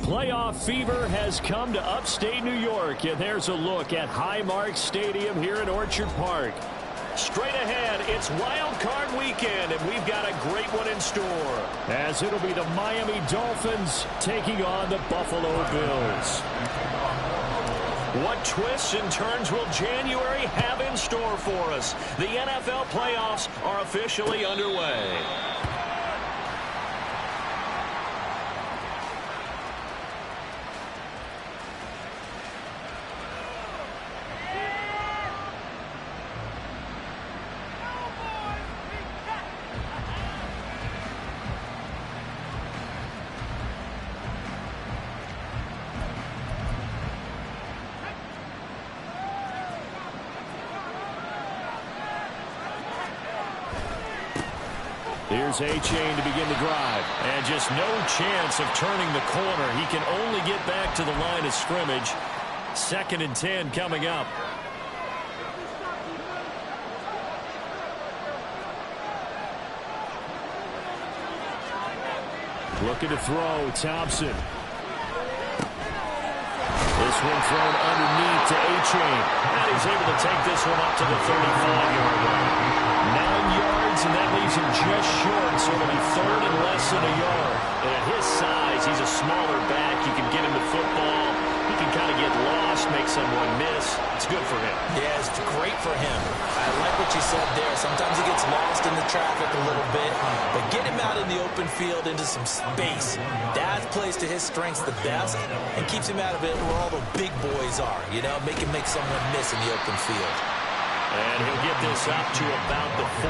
Playoff fever has come to upstate New York, and there's a look at Highmark Stadium here in Orchard Park. Straight ahead, it's Wild Card Weekend, and we've got a great one in store, as it'll be the Miami Dolphins taking on the Buffalo Bills. What twists and turns will January have in store for us? The NFL playoffs are officially underway. Here's A-Chain to begin the drive. And just no chance of turning the corner. He can only get back to the line of scrimmage. 2nd and 10 coming up. Looking to throw, Thompson. This one thrown underneath to A-Chain. And he's able to take this one up to the 35-yard line. 9 yards, and that leaves him just short, so it'll be 3rd and less than a yard. And at his size, he's a smaller back. You can get him the football. He can kind of get lost, make someone miss. It's good for him. Yeah, it's great for him. I like what you said there. Sometimes he gets lost in the traffic a little bit, but get him out in the open field into some space. That plays to his strengths the best and keeps him out of it where all the big boys are. You know, make him make someone miss in the open field. And he'll get this up to about the 40.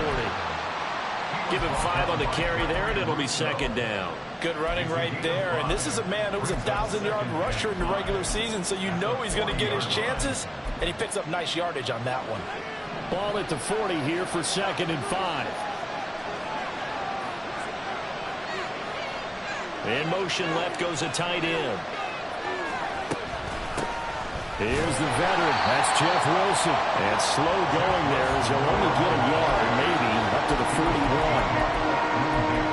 Give him 5 on the carry there, and it'll be 2nd down. Good running right there. And this is a man who was a 1,000-yard rusher in the regular season, so you know he's going to get his chances. And he picks up nice yardage on that one. Ball at the 40 here for 2nd and 5. In motion left goes a tight end. Here's the veteran. That's Jeff Wilson. And slow going there as he'll only get a yard, maybe up to the 41.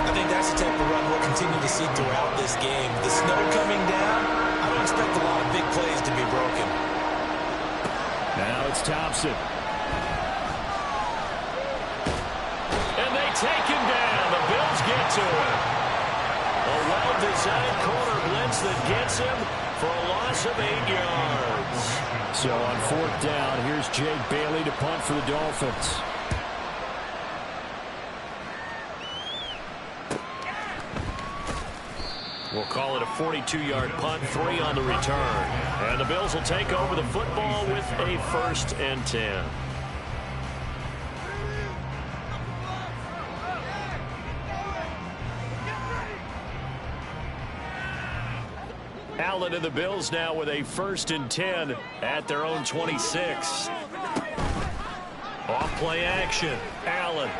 I think that's the type of run we'll continue to see throughout this game. The snow coming down, I don't expect a lot of big plays to be broken. Now it's Thompson. And they take him down. The Bills get to him. A well-designed corner blitz that gets him for a loss of 8 yards. So on 4th down, here's Jake Bailey to punt for the Dolphins. We'll call it a 42-yard punt, 3 on the return. And the Bills will take over the football with a 1st and 10. Allen and the Bills now with a 1st and 10 at their own 26. Off play action. Allen.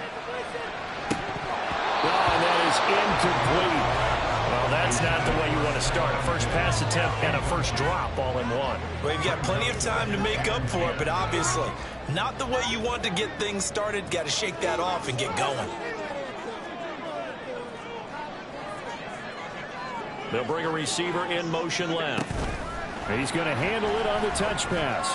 Oh, and that is incomplete. Well, that's not the way you want to start. A first pass attempt and a first drop all in one. Well, you've got plenty of time to make up for it, but obviously not the way you want to get things started. Got to shake that off and get going. They'll bring a receiver in motion left. He's going to handle it on the touch pass.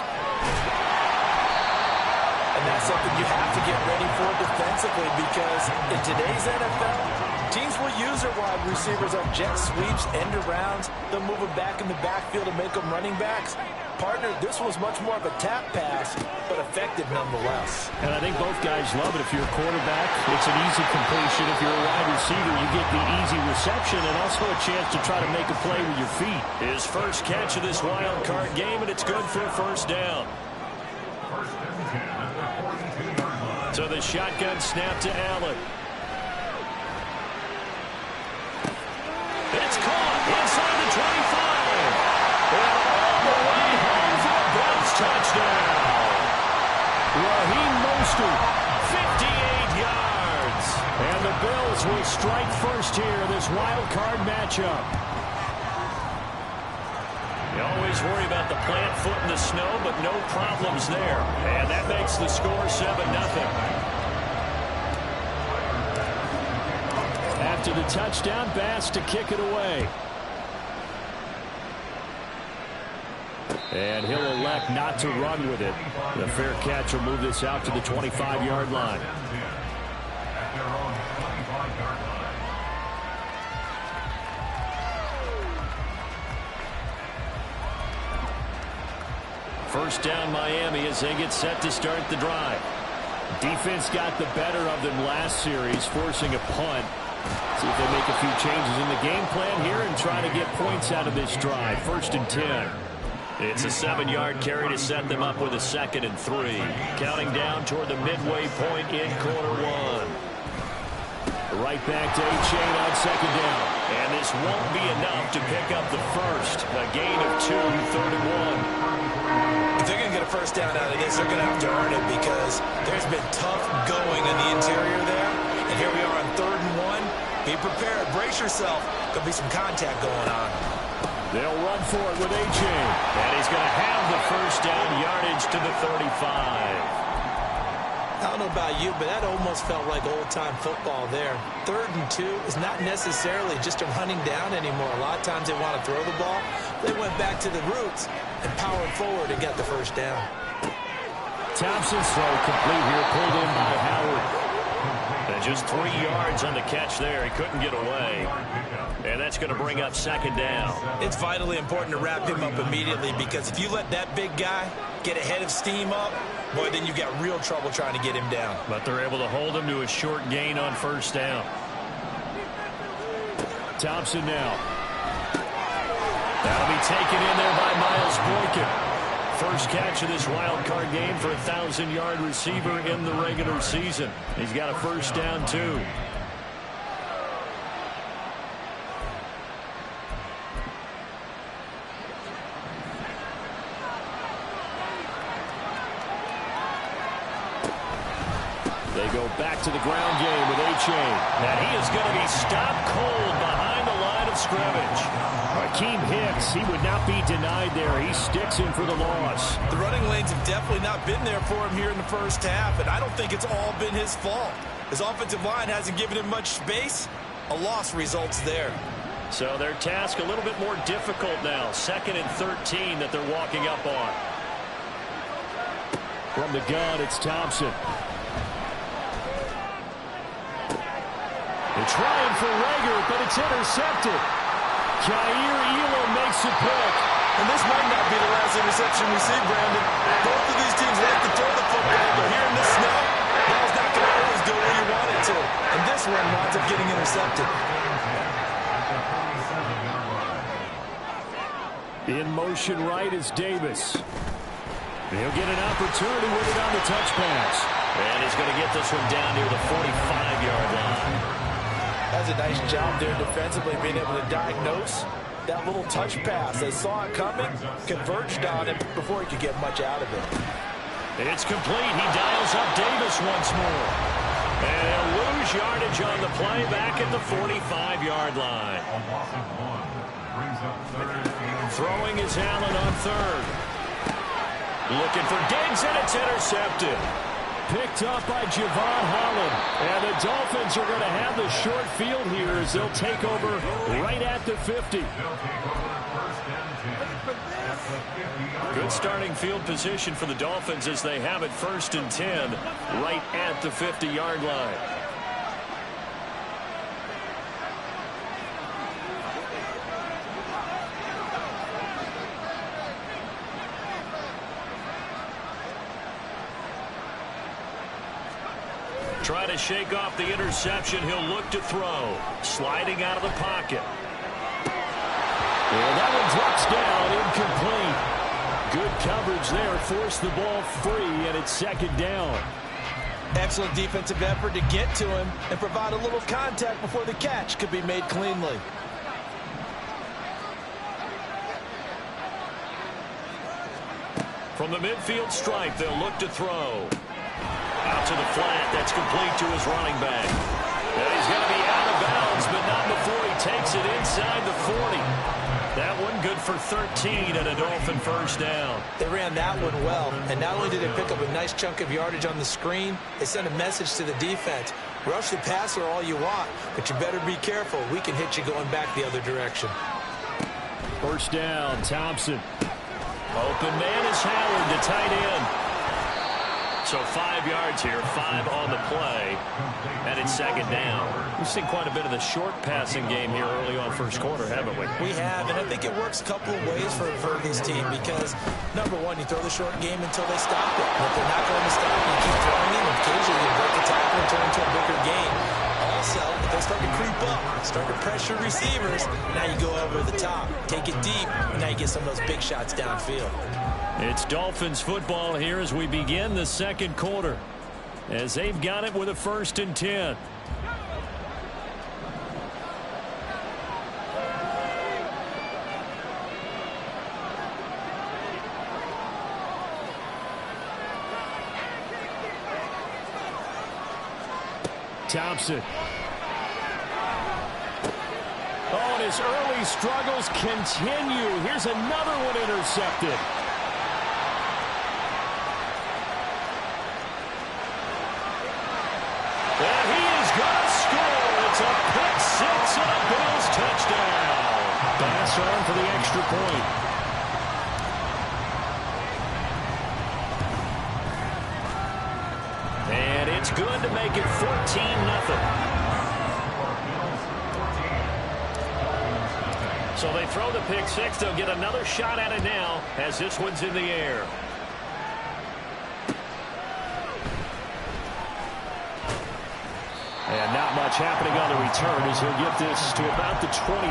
And that's something you have to get ready for defensively, because in today's NFL, teams will use their wide receivers on jet sweeps, end arounds. They'll move them back in the backfield and make them running backs. Partner, this was much more of a tap pass, but effective nonetheless. And I think both guys love it. If you're a quarterback, it's an easy completion. If you're a wide receiver, you get the easy reception and also a chance to try to make a play with your feet. His first catch of this wild card game, and it's good for a 1st down. So the shotgun snap to Allen. It's caught inside the 25. And all the way home for a Bills touchdown. Raheem Mostert, 58 yards. And the Bills will strike first here in this wild card matchup. You always worry about the plant foot in the snow, but no problems there. And that makes the score 7-0. After the touchdown, Bass to kick it away. And he'll elect not to run with it. The fair catch will move this out to the 25-yard line. First down Miami as they get set to start the drive. Defense got the better of them last series, forcing a punt. See if they make a few changes in the game plan here and try to get points out of this drive. 1st and 10. It's a 7-yard carry to set them up with a 2nd and 3. Counting down toward the midway point in quarter one. Right back to Achane on 2nd down. And this won't be enough to pick up the first. A gain of 2, 3rd and 1. If they're going to get a first down out of this, they're going to have to earn it because there's been tough going in the interior there. And here we are on 3rd and 1. Be prepared. Brace yourself. There'll be some contact going on. They'll run for it with Achane. And he's going to have the first down, yardage to the 35. I don't know about you, but that almost felt like old-time football there. 3rd and 2 is not necessarily just a running down anymore. A lot of times they want to throw the ball. They went back to the roots and powered forward and got the first down. Thompson's throw complete here, pulled in by Howard. And just 3 yards on the catch there. He couldn't get away. And that's going to bring up 2nd down. It's vitally important to wrap him up immediately because if you let that big guy get ahead of steam up, boy, then you've got real trouble trying to get him down. But they're able to hold him to a short gain on 1st down. Thompson now. That'll be taken in there by Miles Boykin. First catch of this wild card game for a 1,000-yard receiver in the regular season. He's got a first down, too. They go back to the ground game with Achane. And he is going to be stopped cold behind the line of scrimmage. Akeem Hicks, he would not be denied there. He sticks in for the loss. The running lanes have definitely not been there for him here in the first half, and I don't think it's all been his fault. His offensive line hasn't given him much space. A loss results there. So their task a little bit more difficult now. 2nd and 13 that they're walking up on. From the gun, it's Thompson. They're trying for Reagor, but it's intercepted. Jair Elam makes a pick. And this might not be the last interception we see, Brandon. Both of these teams like to throw the football, but here in the snow, ball's not going to always go where you want it to. And this one winds up getting intercepted. In motion right is Davis. He'll get an opportunity with it on the touch pass. And he's going to get this one down near the 45-yard line. That's a nice job there defensively, being able to diagnose that little touch pass. They saw it coming, converged on it before he could get much out of it. It's complete. He dials up Davis once more. And he'll lose yardage on the play back at the 45-yard line. Throwing is Allen on 3rd. Looking for Diggs, and it's intercepted. Picked up by Javon Holland. And the Dolphins are going to have the short field here as they'll take over right at the 50. Good starting field position for the Dolphins as they have it 1st and 10 right at the 50-yard line. Try to shake off the interception. He'll look to throw. Sliding out of the pocket. Well, that one drops down, incomplete. Good coverage there. Forced the ball free, and it's 2nd down. Excellent defensive effort to get to him and provide a little contact before the catch could be made cleanly. From the midfield stripe, they'll look to throw. Out to the flat. That's complete to his running back. And he's going to be out of bounds, but not before he takes it inside the 40. That one good for 13 and a Dolphin first down. They ran that one well, and not only did they pick up a nice chunk of yardage on the screen, they sent a message to the defense. Rush the passer all you want, but you better be careful. We can hit you going back the other direction. First down, Thompson. Open man is Howard, the tight end. So 5 yards here, 5 on the play, and it's second down. We've seen quite a bit of the short passing game here early on first quarter, haven't we? We have, and I think it works a couple of ways for this team because, number one, you throw the short game until they stop it. And if they're not going to stop it, you keep throwing it, and occasionally you break a tackle and turn into a bigger game. Also, if they start to creep up, start to pressure receivers, now you go over the top, take it deep, and now you get some of those big shots downfield. It's Dolphins football here as we begin the second quarter, as they've got it with a 1st and 10. Thompson. Oh, and his early struggles continue. Here's another one intercepted. And he is going to score. It's a pick six and a Bills touchdown. Pass on for the extra point. And it's good to make it 14-0. So they throw the pick six. They'll get another shot at it now as this one's in the air. And not much happening on the return as he'll get this to about the 23.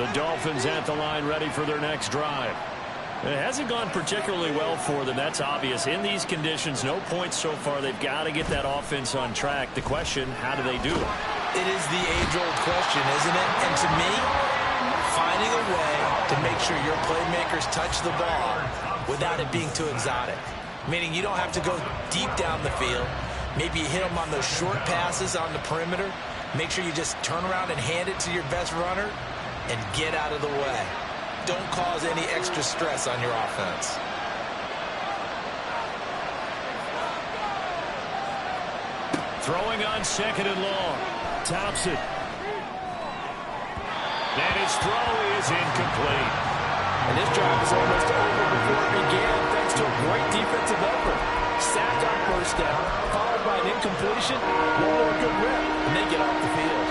The Dolphins at the line ready for their next drive. It hasn't gone particularly well for them. That's obvious. In these conditions, no points so far. They've got to get that offense on track. The question, how do they do it? It is the age-old question, isn't it? And to me, finding a way to make sure your playmakers touch the ball without it being too exotic. Meaning you don't have to go deep down the field. Maybe you hit them on those short passes on the perimeter. Make sure you just turn around and hand it to your best runner and get out of the way. Don't cause any extra stress on your offense. Throwing on 2nd and long. Thompson. And his throw is incomplete. And this drive is almost over before it began thanks to a great defensive effort. Sacked on first down, followed by an incompletion, one more good rip, and they get off the field.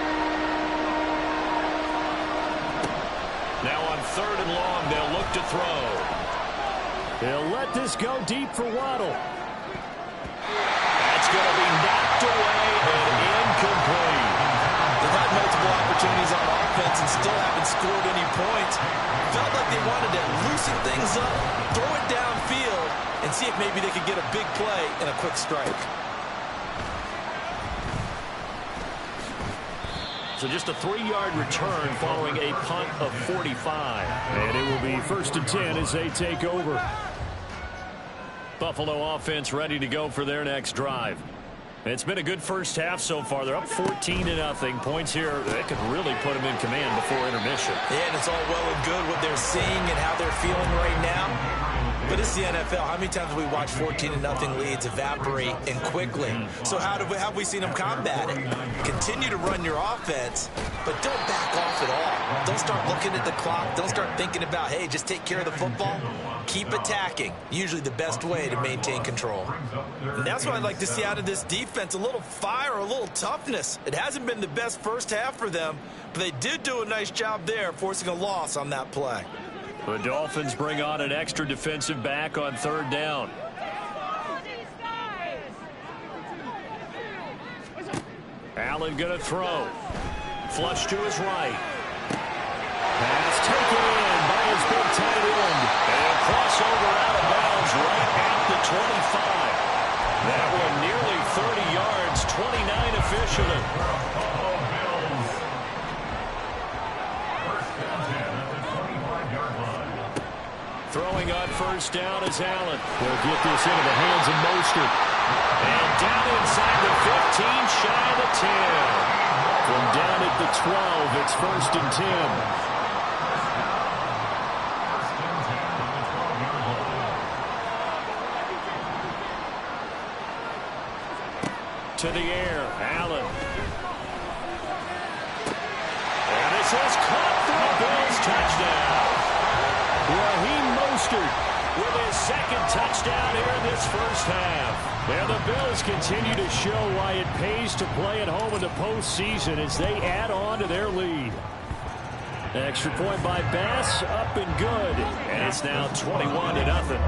Now on 3rd and long, they'll look to throw. They'll let this go deep for Waddle. That's going to be knocked away and incomplete. They've had multiple opportunities on offense and still haven't scored any points. Felt like they wanted to loosen things up, throw it downfield, and see if maybe they could get a big play and a quick strike. So just a 3-yard return following a punt of 45. And it will be 1st and 10 as they take over. Buffalo offense ready to go for their next drive. It's been a good first half so far. They're up 14-0. Points here, they could really put them in command before intermission. Yeah, and it's all well and good what they're seeing and how they're feeling right now. But it's the NFL. How many times have we watched 14-0 leads evaporate and quickly? So how have we seen them combat it? Continue to run your offense, but don't back off at all. Don't start looking at the clock. Don't start thinking about, hey, just take care of the football. Keep attacking. Usually the best way to maintain control. And that's what I'd like to see out of this defense. A little fire, a little toughness. It hasn't been the best first half for them, but they did do a nice job there, forcing a loss on that play. The Dolphins bring on an extra defensive back on 3rd down. Allen going to throw. Flush to his right. Pass taken in by his big tight end. And crossover out of bounds right at the 25. That one nearly 30 yards, 29 officially. Throwing on 1st down is Allen. They'll get this into the hands of Mostert. And down inside the 15, shy of the 10. From down at the 12, it's 1st and 10. To the air, Allen. This is caught for a Bills touchdown. Raheem Mostert with his second touchdown here in this first half. And the Bills continue to show why it pays to play at home in the postseason as they add on to their lead. Extra point by Bass, up and good. And it's now 21-0.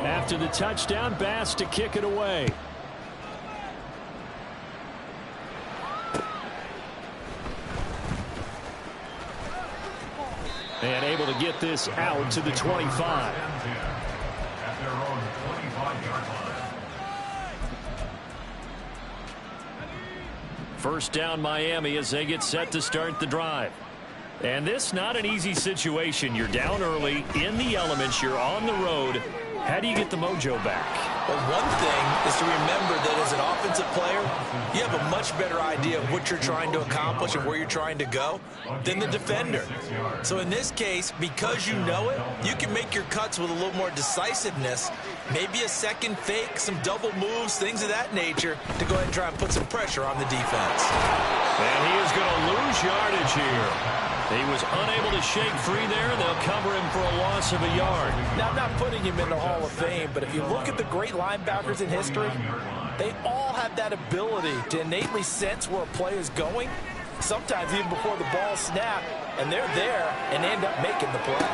After the touchdown, Bass to kick it away. And able to get this out to the 25. First down Miami as they get set to start the drive. And this not an easy situation. You're down early, in the elements, you're on the road. How do you get the mojo back? Well, one thing is to remember that as an offensive player, you have a much better idea of what you're trying to accomplish and where you're trying to go than the defender. So in this case, because you know it, you can make your cuts with a little more decisiveness, maybe a second fake, some double moves, things of that nature, to go ahead and try and put some pressure on the defense. And he is going to lose yardage here. He was unable to shake free there, and they'll cover him for a loss of a yard. Now, I'm not putting him in the Hall of Fame, but if you look at the great linebackers in history, they all have that ability to innately sense where a play is going, sometimes even before the ball snapped, and they're there and end up making the play.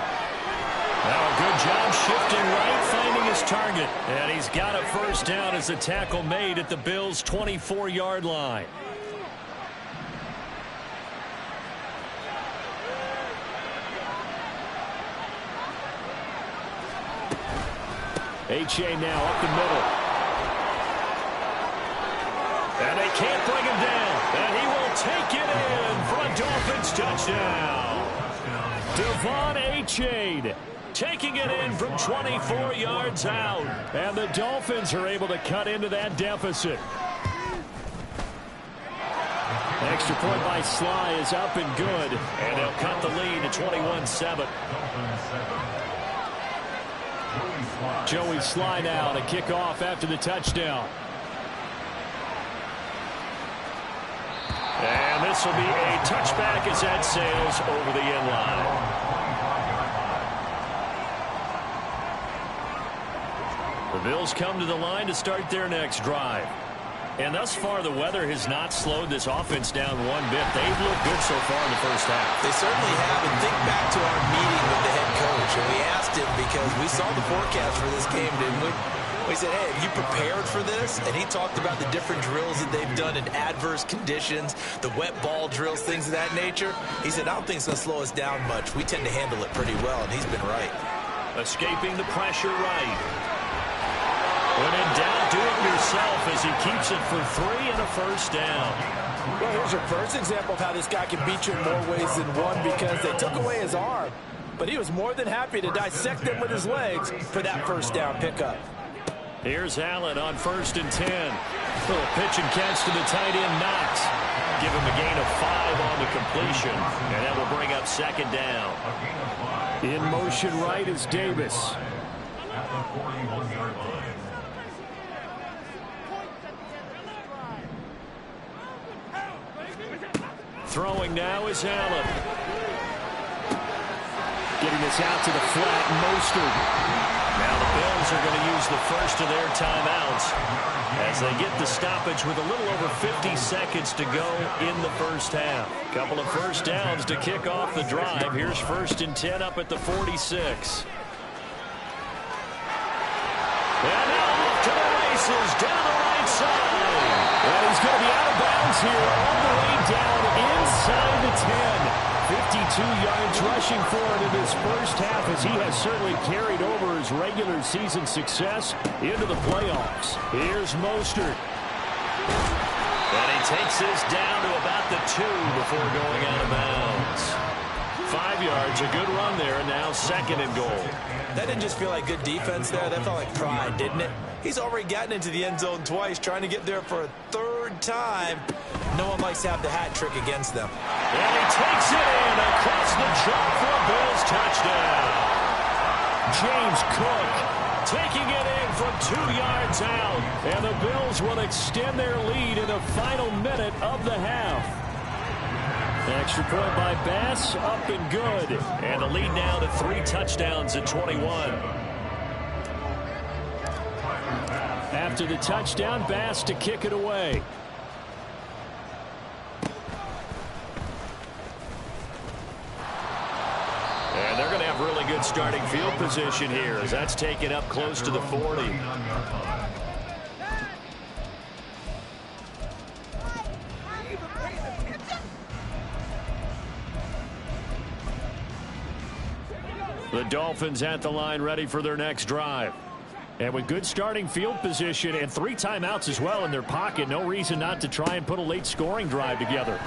Now a good job shifting right, finding his target. And he's got a first down as the tackle made at the Bills' 24-yard line. H.A. now up the middle. And they can't bring him down. And he will take it in for a Dolphins touchdown. Devon H.A. taking it in from 24 yards out. And the Dolphins are able to cut into that deficit. Extra point by Sly is up and good. And they'll cut the lead to 21-7. Joey Sly now to kick off after the touchdown. And this will be a touchback as that sails over the end line. The Bills come to the line to start their next drive. And thus far, the weather has not slowed this offense down one bit. They've looked good so far in the first half. They certainly have. And think back to our meeting with the head coach. And we asked him because we saw the forecast for this game, didn't we? We said, hey, have you prepared for this? And he talked about the different drills that they've done in adverse conditions, the wet ball drills, things of that nature. He said, I don't think it's going to slow us down much. We tend to handle it pretty well, and he's been right. Escaping the pressure right. When in doubt, do it yourself as he keeps it for 3 and a first down. Well, here's your first example of how this guy can beat you in more ways than one, because they took away his arm, but he was more than happy to dissect them with his legs for that first down pickup. Here's Allen on 1st and 10. Little pitch and catch to the tight end, Knox. Give him a gain of 5 on the completion, and that will bring up 2nd down. In motion right is Davis. Throwing now is Allen. Getting this out to the flat, Mostert. Now the Bills are going to use the first of their timeouts as they get the stoppage with a little over 50 seconds to go in the first half. Couple of first downs to kick off the drive. Here's 1st and 10 up at the 46. And now off to the races down the right side. And he's going to be out of bounds here all the way down inside the 10. 52 yards rushing for it in this first half as he has certainly carried over his regular season success into the playoffs. Here's Mostert. And he takes this down to about the 2 before going out of bounds. 5 yards, a good run there, and now 2nd and goal. That didn't just feel like good defense there. That felt like pride, didn't it? He's already gotten into the end zone twice, trying to get there for a 3rd time. No one likes to have the hat trick against them. And he takes it in across the chalk for a Bills touchdown. James Cook taking it in from 2 yards out. And the Bills will extend their lead in the final minute of the half. Extra point by Bass, up and good. And the lead now to 3 touchdowns at 21. After the touchdown, Bass to kick it away. And they're going to have really good starting field position here as that's taken up close to the 40. The Dolphins at the line ready for their next drive. And with good starting field position and 3 timeouts as well in their pocket, no reason not to try and put a late scoring drive together.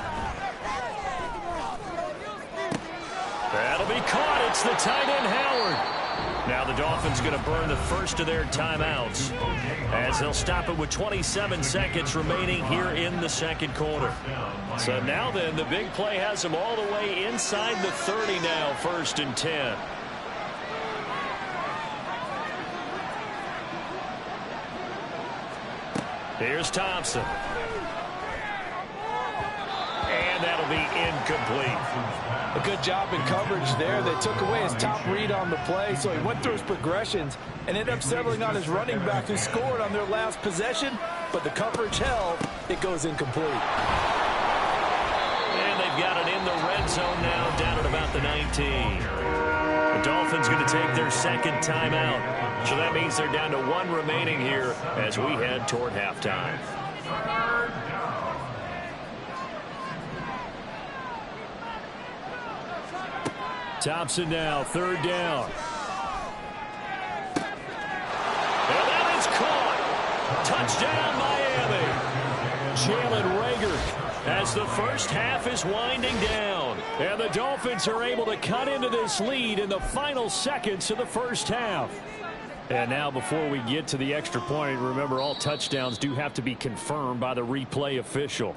That'll be caught. It's the tight end, Howard. Now the Dolphins going to burn the first of their timeouts as they'll stop it with 27 seconds remaining here in the second quarter. So now then, the big play has them all the way inside the 30 now, 1st and 10. Here's Thompson. And that'll be incomplete. A good job in coverage there. They took away his top read on the play, so he went through his progressions and ended up settling on his running back who scored on their last possession, but the coverage held. It goes incomplete. And they've got it in the red zone now, down at about the 19. The Dolphins going to take their second timeout. So that means they're down to 1 remaining here as we head toward halftime. Thompson now, 3rd down. And that is caught. Touchdown, Miami. Jalen Reagor as the first half is winding down. And the Dolphins are able to cut into this lead in the final seconds of the first half. And now before we get to the extra point, remember all touchdowns do have to be confirmed by the replay official.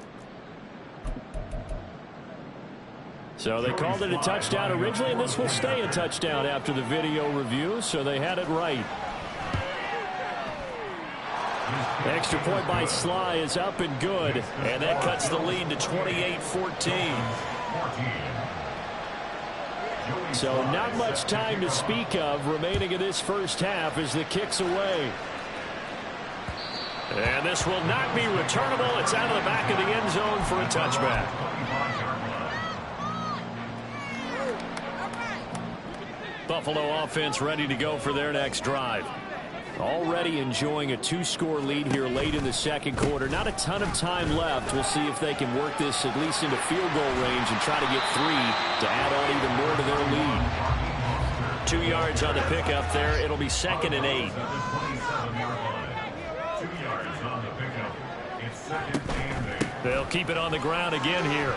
So they called it a touchdown originally, and this will stay a touchdown after the video review, so they had it right. Extra point by Sly is up and good, and that cuts the lead to 28-14. So not much time to speak of remaining in this first half as the kick's away. And this will not be returnable. It's out of the back of the end zone for a touchback. Buffalo offense ready to go for their next drive. Already enjoying a 2-score lead here late in the second quarter. Not a ton of time left. We'll see if they can work this at least into field goal range and try to get 3 to add on even more to their lead. 2 yards on the pickup there. It'll be 2nd and 8. They'll keep it on the ground again here.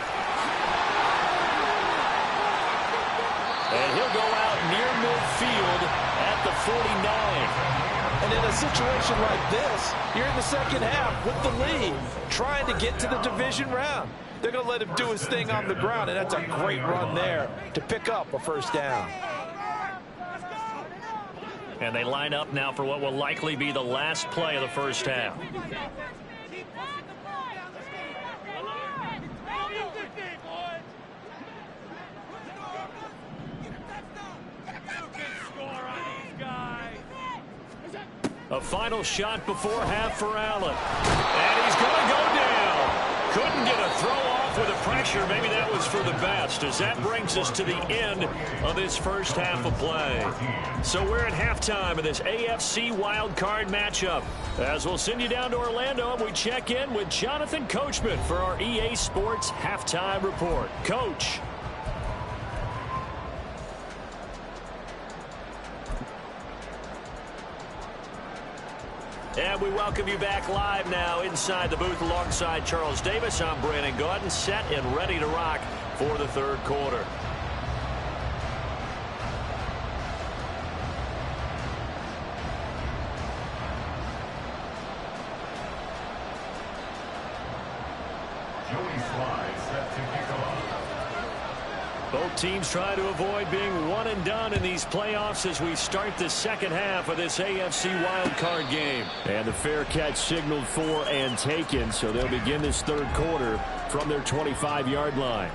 And he'll go out near midfield at the 49. And in a situation like this, you're in the second half with the lead, trying to get to the division round. They're going to let him do his thing on the ground, and that's a great run there to pick up a first down. And they line up now for what will likely be the last play of the first half. A final shot before half for Allen. And he's going to go down. Couldn't get a throw off with the pressure. Maybe that was for the best, as that brings us to the end of this first half of play. So we're at halftime of this AFC wildcard matchup, as we'll send you down to Orlando and we check in with Jonathan Coachman for our EA Sports Halftime Report. Coach. And we welcome you back live now inside the booth alongside Charles Davis. I'm Brandon Gaudin, set and ready to rock for the third quarter. Both teams try to avoid being one and done in these playoffs as we start the second half of this AFC wildcard game. And the fair catch signaled for and taken, so they'll begin this third quarter from their 25-yard line.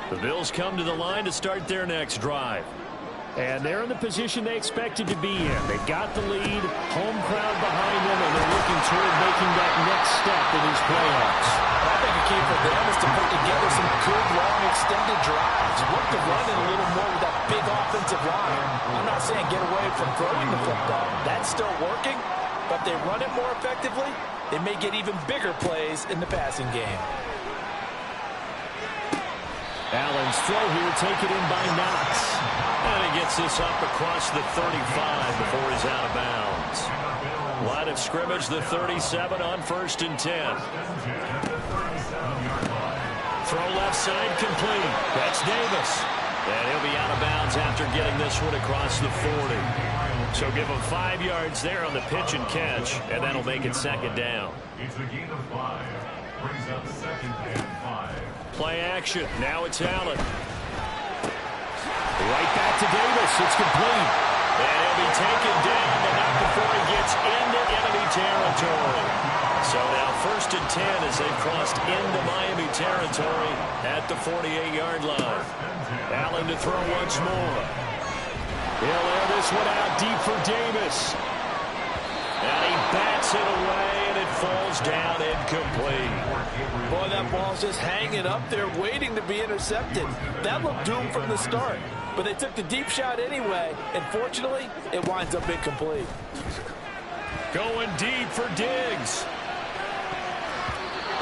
The Bills come to the line to start their next drive. And they're in the position they expected to be in. They've got the lead, home crowd behind them, and they're looking toward making that next step in these playoffs. I think the key for them is to put together some good, long, extended drives. Work the run in a little more with that big offensive line. I'm not saying get away from throwing the football. That's still working, but if they run it more effectively, they may get even bigger plays in the passing game. Allen's throw here taken in by Knox. And he gets this up across the 35 before he's out of bounds. Line of scrimmage, the 37 on 1st and 10. Throw left side complete. That's Davis. And he'll be out of bounds after getting this one across the 40. So give him 5 yards there on the pitch and catch, and that'll make it second down. It's a gain of 5. Brings up 2nd and 5. Play action. Now it's Allen. Right back to Davis. It's complete. And he'll be taken down, but not before he gets into enemy territory. So now 1st and 10 as they've crossed into Miami territory at the 48-yard line. Allen to throw once more. He'll air this one out deep for Davis. And he bats it away, and it falls down incomplete. Boy, that ball's just hanging up there waiting to be intercepted. That looked doomed from the start, but they took the deep shot anyway, and fortunately, it winds up incomplete. Going deep for Diggs.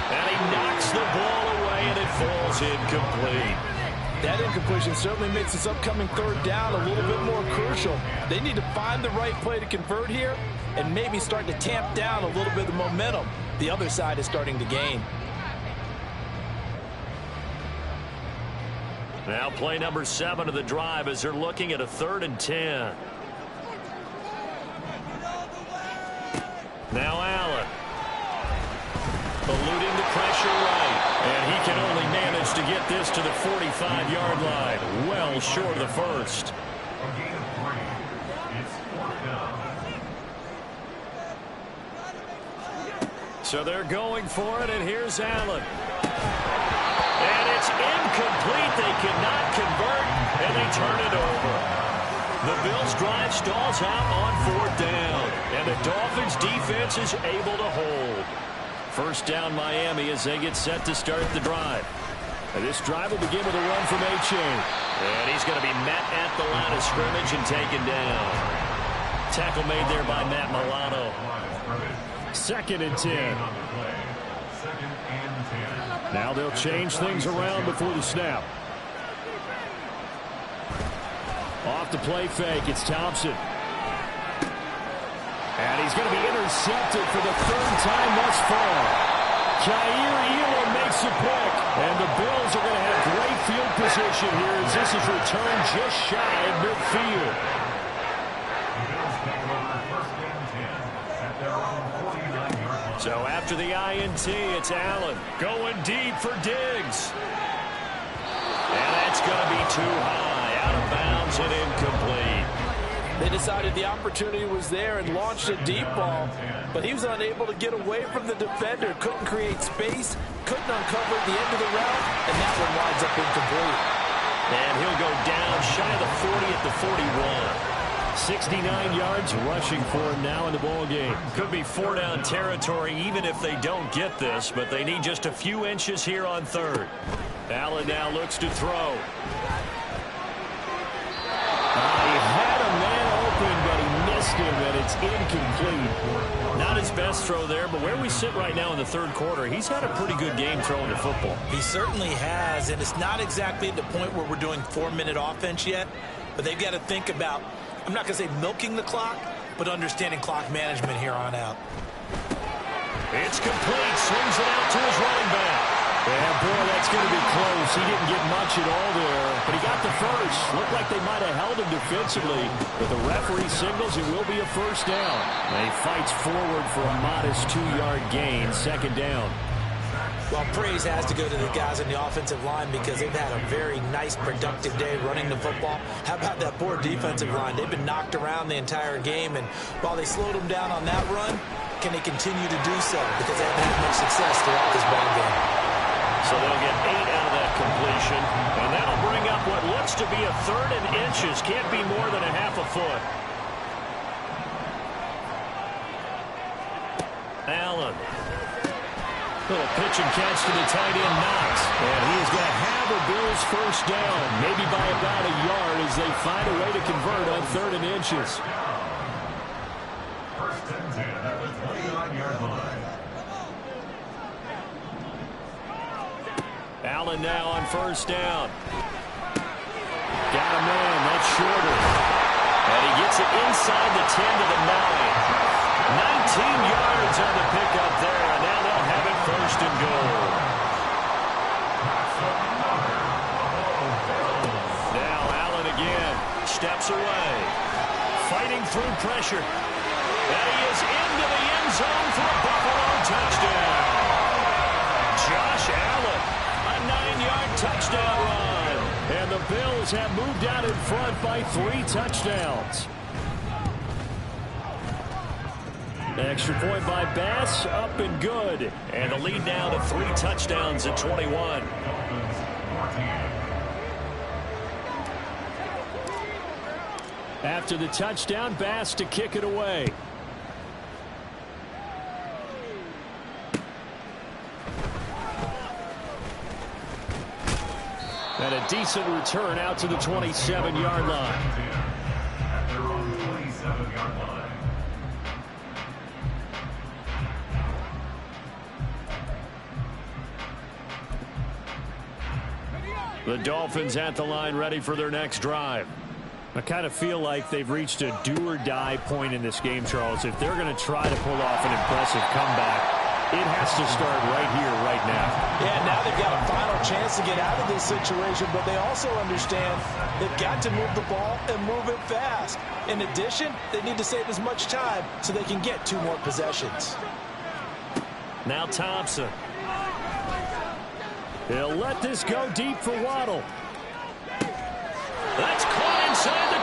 And he knocks the ball away, and it falls incomplete. That incompletion certainly makes this upcoming third down a little bit more crucial. They need to find the right play to convert here and maybe start to tamp down a little bit of the momentum the other side is starting to gain. Now play number 7 of the drive as they're looking at a 3rd and 10. Now Allen. Eluding the pressure right. And he can only manage to get this to the 45-yard line. Well short of the first. A gain of 3. It's 4th down. So they're going for it, and here's Allen. And it's incomplete. They cannot convert, and they turn it over. The Bills' drive stalls out on 4th down, and the Dolphins' defense is able to hold. 1st down Miami as they get set to start the drive. And this drive will begin with a run from A-Chain. And he's going to be met at the line of scrimmage and taken down. Tackle made there by Matt Milano. 2nd and 10. Now they'll change things around before the snap. Off the play fake, it's Thompson. And he's going to be intercepted for the 3rd time thus far. Kaiir Elam makes the pick. And the Bills are going to have great field position here as this is returned just shy of midfield. So after the INT, it's Allen going deep for Diggs. And that's going to be too high, out of bounds and incomplete. They decided the opportunity was there and launched a deep ball, but he was unable to get away from the defender, couldn't create space, couldn't uncover the end of the route, and that one winds up incomplete. And he'll go down shy of the 40 at the 41. 69 yards rushing for him now in the ball game. Could be 4-down territory even if they don't get this, but they need just a few inches here on 3rd. Allen now looks to throw. He had a man open, but he missed him, and it's incomplete. Not his best throw there, but where we sit right now in the 3rd quarter, he's had a pretty good game throwing the football. He certainly has, and it's not exactly at the point where we're doing 4-minute offense yet, but they've got to think about, I'm not going to say milking the clock, but understanding clock management here on out. It's complete. Swings it out to his running back. Yeah, boy, that's going to be close. He didn't get much at all there, but he got the first. Looked like they might have held him defensively, but the referee signals it will be a 1st down. And he fights forward for a modest 2-yard gain, 2nd down. Well, praise has to go to the guys on the offensive line because they've had a very nice, productive day running the football. How about that poor defensive line? They've been knocked around the entire game, and while they slowed them down on that run, can they continue to do so? Because they haven't had much success throughout this ball game. So they'll get 8 out of that completion, and that'll bring up what looks to be a 3rd and inches. Can't be more than a half a foot. Allen. Little pitch and catch to the tight end, Knox. And he is going to have the Bills first down, maybe by about a yard as they find a way to convert on 3rd and inches. First and 10 at the 29-yard line. Allen now on first down. Got a man, that's shorter. And he gets it inside the 10 to the 9. 19 yards on the pickup there, and now they'll have it first and goal. Now Allen again, steps away, fighting through pressure. And he is into the end zone for a Buffalo touchdown. Josh Allen, a 9-yard touchdown run. And the Bills have moved out in front by 3 touchdowns. Extra point by Bass, up and good. And the lead now to 3 touchdowns at 21. After the touchdown, Bass to kick it away. And a decent return out to the 27-yard line. At their own 27-yard line. The Dolphins at the line, ready for their next drive. I kind of feel like they've reached a do-or-die point in this game, Charles. If they're going to try to pull off an impressive comeback, it has to start right here, right now. Yeah, now they've got a final chance to get out of this situation, but they also understand they've got to move the ball and move it fast. In addition, they need to save as much time so they can get 2 more possessions. Now Thompson. He'll let this go deep for Waddle. That's caught inside the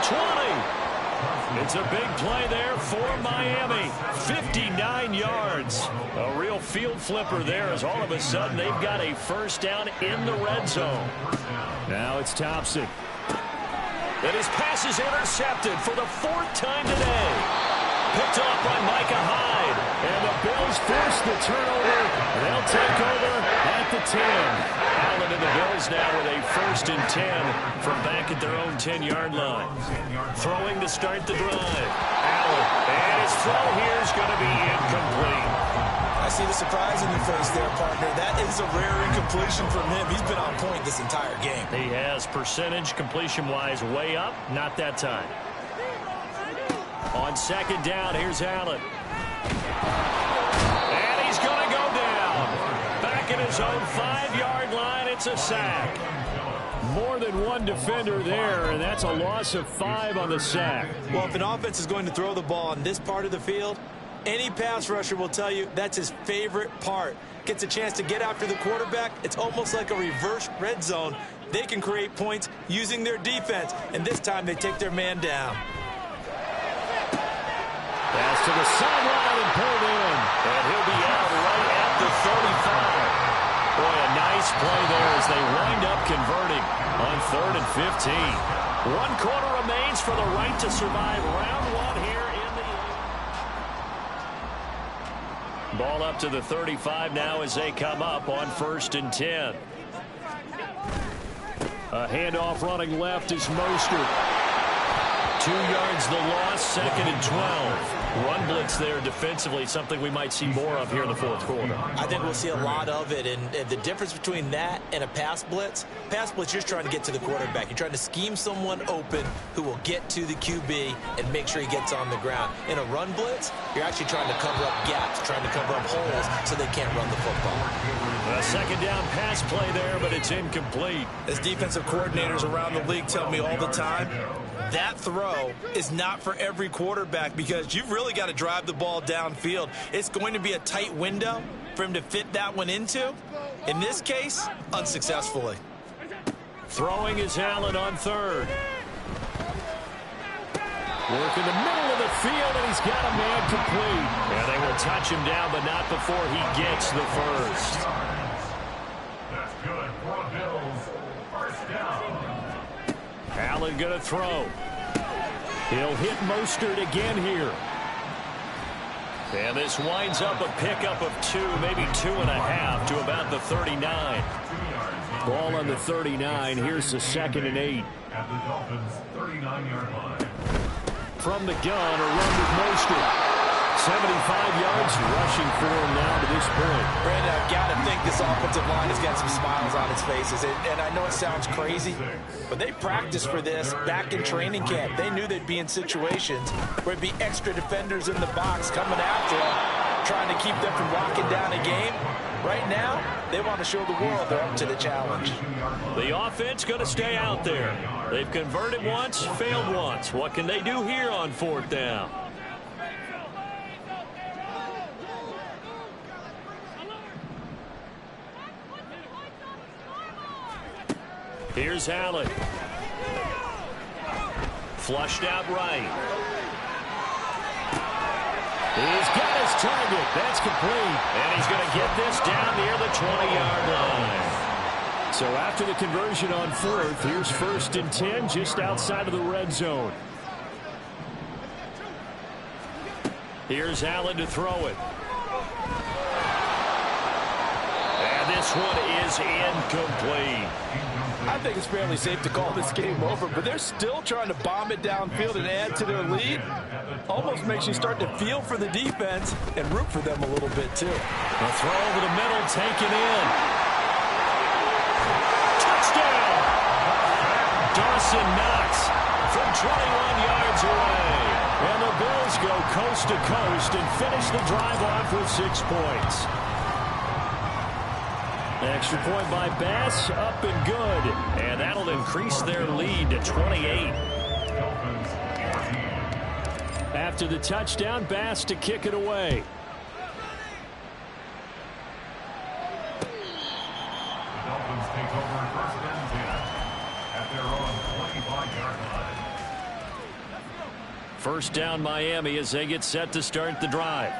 20. It's a big play there for Miami. 59 yards. A real field flipper there as all of a sudden they've got a first down in the red zone. Now it's Thompson. And his pass is intercepted for the 4th time today. Picked off by Micah Hyde. And the Bills force the turnover. They'll take over at the 10. Allen and the Bills now with a 1st and 10 from back at their own 10-yard line. Throwing to start the drive. Allen. And his throw here is going to be incomplete. I see the surprise in your face there, partner. That is a rare incompletion from him. He's been on point this entire game. He has percentage completion-wise way up. Not that time. On 2nd down, here's Allen. And he's going to go down. Back at his own 5-yard line, it's a sack. More than one defender there, and that's a loss of 5 on the sack. Well, if an offense is going to throw the ball on this part of the field, any pass rusher will tell you that's his favorite part. Gets a chance to get after the quarterback. It's almost like a reverse red zone. They can create points using their defense, and this time they take their man down. Pass to the sideline and pulled in. And he'll be out right at the 35. Boy, a nice play there as they wind up converting on 3rd and 15. 1 quarter remains for the right to survive round 1 here in the... Ball up to the 35 now as they come up on 1st and 10. A handoff running left is Mostert. 2 yards the loss, 2nd and 12. Run blitz there defensively, something we might see more of here in the 4th quarter. I think we'll see a lot of it, and the difference between that and a pass blitz, you're just trying to get to the quarterback. You're trying to scheme someone open who will get to the QB and make sure he gets on the ground. In a run blitz, you're actually trying to cover up gaps, trying to cover up holes so they can't run the football. A 2nd down pass play there, but it's incomplete. As defensive coordinators around the league tell me all the time, that throw is not for every quarterback because you've really got to drive the ball downfield. It's going to be a tight window for him to fit that one into. In this case, unsuccessfully. Throwing is Allen on third. Work in the middle of the field, and he's got a man complete. And they will touch him down, but not before he gets the first. That's good for the Bills. First down. Allen going to throw. He'll hit Mostert again here. And this winds up a pickup of 2, maybe 2.5 to about the 39. Ball on the 39. Here's the 2nd and 8. At the Dolphins' 39-yard line. From the gun, a run with Mostert. 75 yards rushing for him now to this point. Brandon, I've got to think this offensive line has got some smiles on its faces. And I know it sounds crazy, but they practiced for this back in training camp. They knew they'd be in situations where it'd be extra defenders in the box coming after them, trying to keep them from locking down a game. Right now, they want to show the world they're up to the challenge. The offense going to stay out there. They've converted once, failed once. What can they do here on 4th down? Here's Allen. Flushed out right. He's got his target. That's complete. And he's going to get this down near the 20-yard line. So after the conversion on 4th, here's 1st and 10 just outside of the red zone. Here's Allen to throw it. And this one is incomplete. I think it's fairly safe to call this game over, but they're still trying to bomb it downfield and add to their lead. Almost makes you start to feel for the defense and root for them a little bit, too. A throw over the middle, taken in. Touchdown! Dawson Knox from 21 yards away. And the Bills go coast to coast and finish the drive off with 6 points. Extra point by Bass, up and good. And that'll increase their lead to 28. After the touchdown, Bass to kick it away. The Dolphins take over 1st and 10 at their own 25-yard line. First down Miami as they get set to start the drive.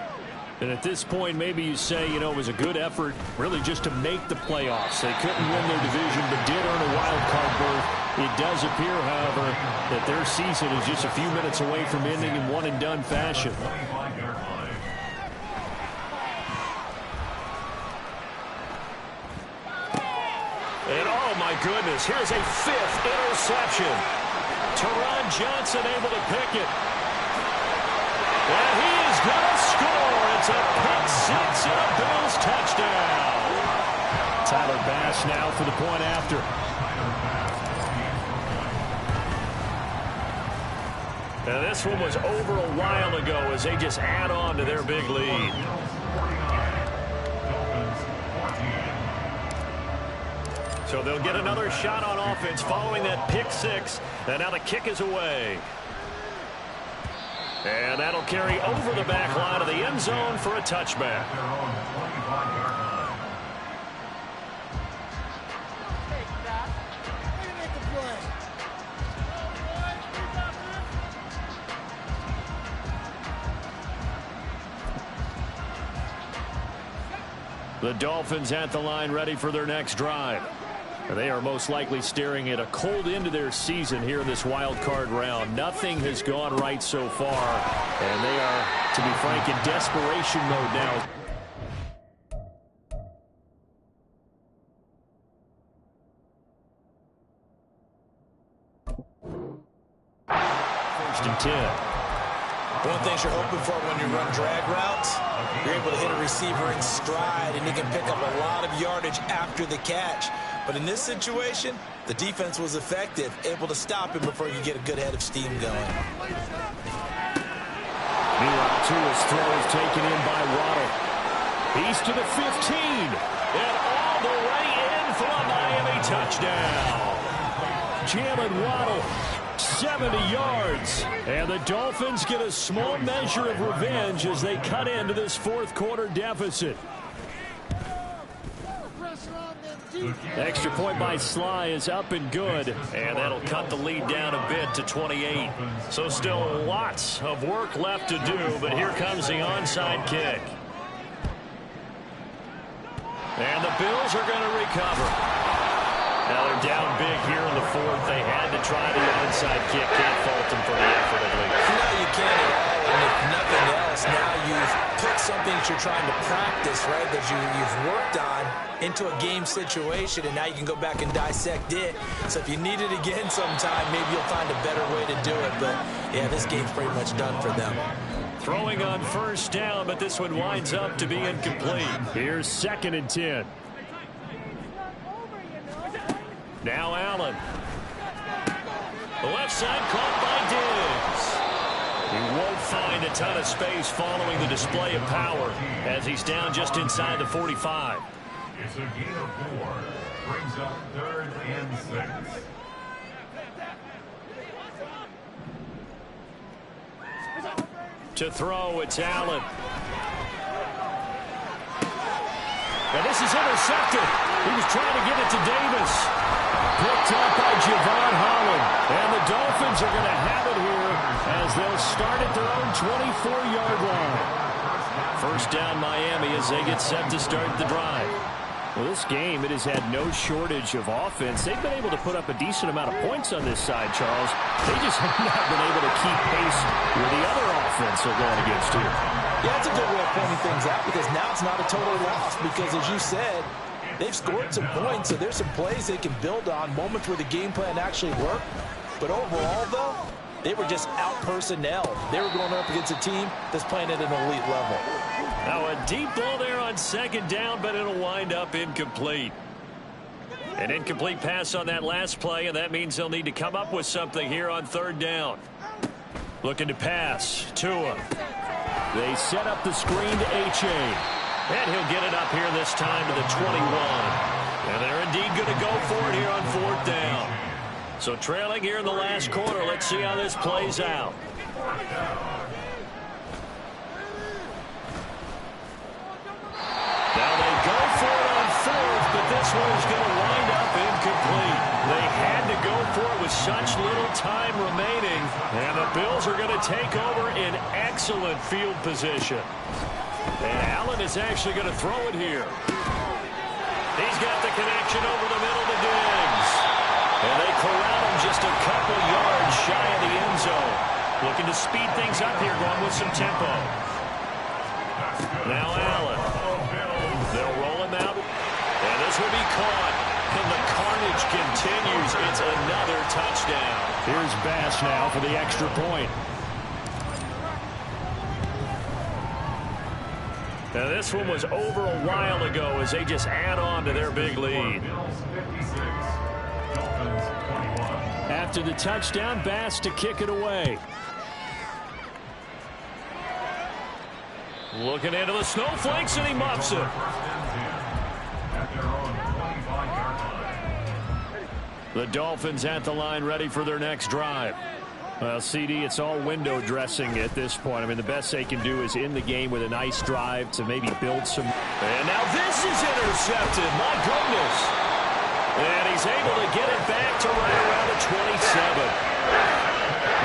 And at this point, maybe you say, you know, it was a good effort really just to make the playoffs. They couldn't win their division, but did earn a wild card berth. It does appear, however, that their season is just a few minutes away from ending in one-and-done fashion. And oh my goodness, here's a 5th interception. Teron Johnson able to pick it. And he is going to score. It's a pick 6 and a Bills touchdown. Tyler Bass now for the point after. Now this one was over a while ago as they just add on to their big lead. So they'll get another shot on offense following that pick 6. And now the kick is away. And that'll carry over the back line of the end zone for a touchback. The Dolphins at the line ready for their next drive. They are most likely staring at a cold end to their season here in this wild card round. Nothing has gone right so far, and they are, to be frank, in desperation mode now. First and 10. One of the things you're hoping for when you run drag routes, you're able to hit a receiver in stride, and he can pick up a lot of yardage after the catch. But in this situation, the defense was effective, able to stop him before you get a good head of steam going. Meanwhile, Tua's throw is taken in by Waddle. He's to the 15, and all the way in for a Miami touchdown. Jalen Waddle, 70 yards. And the Dolphins get a small measure of revenge as they cut into this fourth quarter deficit. Pressure Extra point by Sly is up and good, and that'll cut the lead down a bit to 28. So still lots of work left to do, but here comes the onside kick. And the Bills are going to recover. Now they're down big here in the fourth. They had to try the onside kick. Can't fault them for the effort at least. No, you can't at all. And if nothing else, now you've put something that you're trying to practice, right, that you've worked on into a game situation, and now you can go back and dissect it. So if you need it again sometime, maybe you'll find a better way to do it. But, yeah, this game's pretty much done for them. Throwing on first down, but this one winds up to be incomplete. Here's 2nd and 10. Now Allen. The left side caught by Diggs. He won't find a ton of space following the display of power as he's down just inside the 45. It's a gain of 4. Brings up 3rd and 6. To throw, it's Allen. And this is intercepted. He was trying to get it to Davis. Picked up by Javon Holland. And the Dolphins are going to have it here as they'll start at their own 24-yard line. First down Miami as they get set to start the drive. Well, this game, it has had no shortage of offense. They've been able to put up a decent amount of points on this side, Charles. They just have not been able to keep pace with the other offense they're going against here. Yeah, that's a good way of pointing things out because now it's not a total loss because, as you said, they've scored some points, so there's some plays they can build on, moments where the game plan actually worked. But overall, though, they were just out-personnel. They were going up against a team that's playing at an elite level. Now a deep ball there on 2nd down, but it'll wind up incomplete. An incomplete pass on that last play, and that means they'll need to come up with something here on 3rd down. Looking to pass. Tua. They set up the screen to A-Chain. And he'll get it up here this time to the 21. And they're indeed going to go for it here on 4th down. So trailing here in the last quarter. Let's see how this plays out. Now they go for it on 4th, but this one is going to wind up incomplete. They had to go for it with such little time remaining. And the Bills are going to take over in excellent field position. And Allen is actually going to throw it here. He's got the connection over the middle to Diggs. And they corral him just a couple yards shy of the end zone. Looking to speed things up here, going with some tempo. Now Allen. They'll roll him out. And this will be caught. And the carnage continues. It's another touchdown. Here's Bass now for the extra point. Now this one was over a while ago as they just add on to their big lead. After the touchdown, Bass to kick it away. Looking into the snowflakes, and he muffs it. The Dolphins at the line ready for their next drive. Well, CD, it's all window dressing at this point. I mean, the best they can do is end the game with a nice drive to maybe build some. And now this is intercepted. My goodness. And he's able to get it back to right around the 27.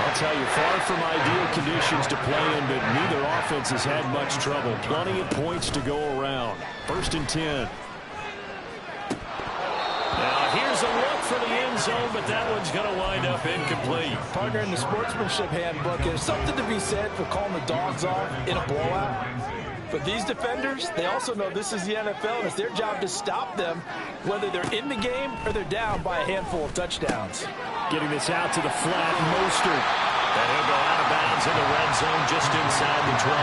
I'll tell you, far from ideal conditions to play in, but neither offense has had much trouble. Plenty of points to go around. 1st and 10. Now here's a look for the end zone, but that one's going to wind up incomplete. Partner, in the sportsmanship handbook, there's something to be said for calling the dogs off in a blowout. But these defenders, they also know this is the NFL, and it's their job to stop them, whether they're in the game or they're down by a handful of touchdowns. Getting this out to the flat, Mostert. And he'll go out of bounds in the red zone just inside the 20.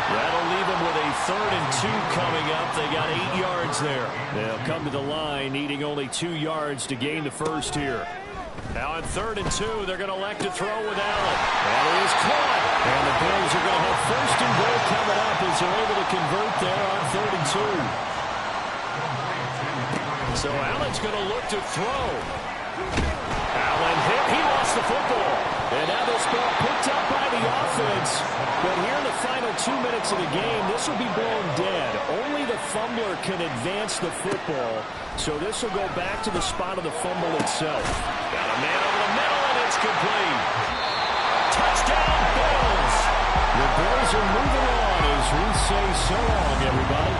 That'll leave them with a 3rd and 2 coming up. They got 8 yards there. They'll come to the line, needing only 2 yards to gain the first here. Now on 3rd and 2, they're going to elect to throw with Allen. And it is caught. And the Bills are going to have 1st and goal coming up as they're able to convert there on 3rd and 2. So Allen's going to look to throw. Allen hit. He lost the football. And now this ball picked up by the offense. But here in the final 2 minutes minutes of the game, this will be blown dead. Only the fumbler can advance the football, so this will go back to the spot of the fumble itself. Got a man over the middle, and it's complete. Touchdown, Bills! The Bills are moving on as we say so long, everybody.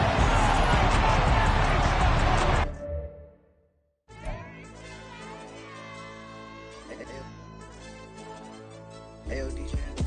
Hey, DJ.